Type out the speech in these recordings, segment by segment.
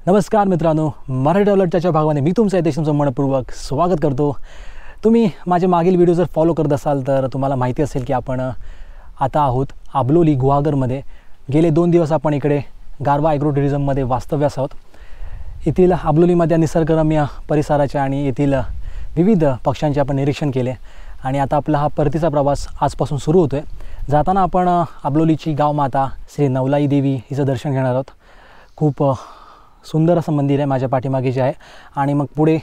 नमस्कार मित्रांनो, मराठी ट्रॅव्हलरच्या भागाने मी तुमचं इथे तुमचं मनपूर्वक स्वागत करतो। तुम्ही माझे मागील व्हिडिओ जर फॉलो करत असाल तर तुम्हाला माहिती असेल की आपण आता आहोत आबलोली गुहागरमध्ये। गेले 2 दिवस आपण इकडे गारवा ॲग्रो टुरिझममध्ये वास्तव्यास आहोत। येथील आबलोलीमध्ये निसर्गरम्य परिसराचे आणि येथील विविध पक्ष्यांचे आपण निरीक्षण केले आणि आता आपला हा परतीचा प्रवास आजपासून सुरू होतोय। जाताना आपण आबलोलीची गावमाता श्री नवलाई देवी हिचं दर्शन घेणार आहोत। खूप सुंदर असं मंदिर आहे माझ्या पाठीमागे जे आहे आणि मग पुढे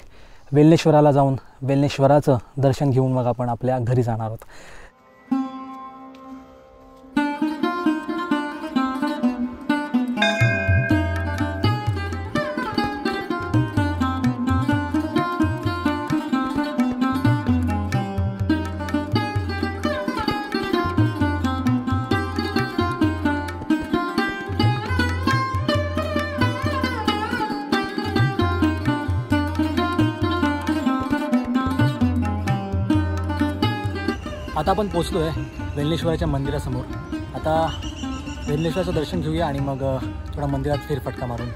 वेल्लेश्वराला जाऊन वेल्लेश्वराचं दर्शन घेऊन मग आपण आपल्या घरी जाणार आहोत। आता आपण पोचलो आहे वेल्लेश्वराच्या मंदिरासमोर। आता वेल्लेश्वराचं दर्शन घेऊया आणि मग थोडा मंदिरात फेरफटका मारून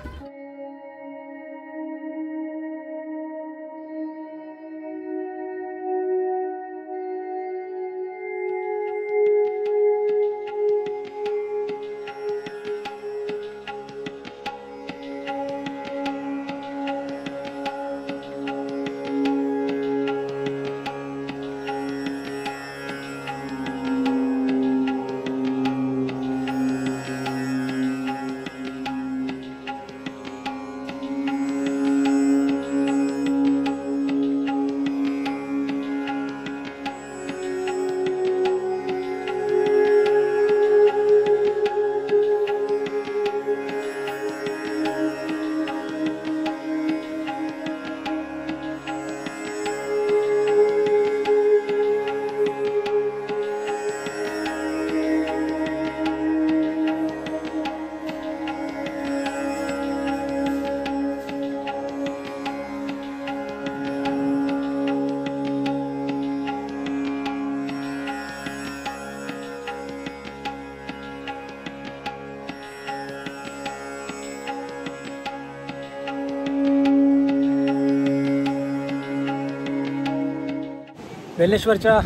वेल्लेश्वरच्या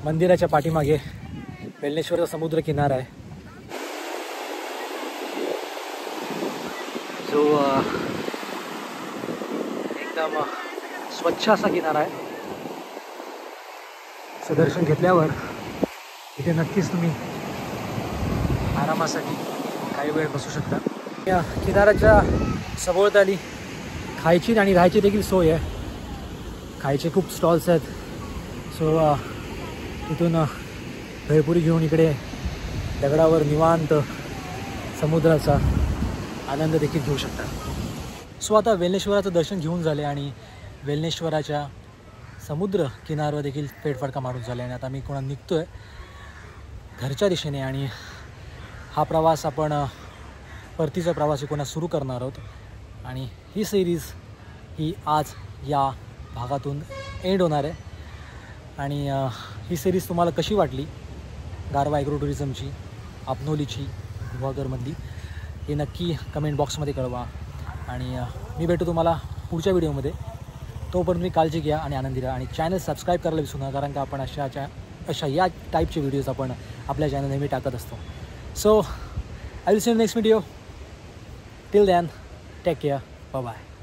मंदिराच्या पाठीमागे वेल्लेश्वरचा समुद्र किनारा आहे जो एकदम स्वच्छ असा किनारा आहे। असं दर्शन घेतल्यावर इथे नक्कीच तुम्ही आरामासाठी काही वेळ बसू शकता। या किनाऱ्याच्या सभोवताली खायची आणि राहायची देखील सोय आहे। खायचे खूप स्टॉल्स आहेत। सो तिथून भेळपुरी घेऊन इकडे दगडावर निवांत समुद्राचा आनंद देखील घेऊ शकता। सो आता वेल्लेश्वराचं दर्शन घेऊन झाले आणि वेल्लेश्वराच्या समुद्र किनाऱ्यावर देखील फेरफटका मारून झाले आणि आता मी कोणा निघतो आहे घरच्या दिशेने आणि हा प्रवास आपण परतीचा प्रवास कोणा सुरू करणार आहोत आणि ही सिरीज ही आज या भागातून एंड होणार आहे। आणि ही सिरीज तुम्हाला कशी वाटली गारवा ॲग्रो टुरिझमची आबलोलीची गुहागरमधली हे नक्की कमेंट बॉक्समध्ये कळवा आणि मी भेटू तुम्हाला पुढच्या व्हिडिओमध्ये। तोपर्यंत मी काळजी घ्या आणि आनंदी राहा आणि चॅनल सबस्क्राईब करायला विसरू नका कारण का आपण अशा या टाईपचे व्हिडिओज आपण आपल्या चॅनल नेहमी टाकत असतो। So I will see you next video. Till then take care, bye bye.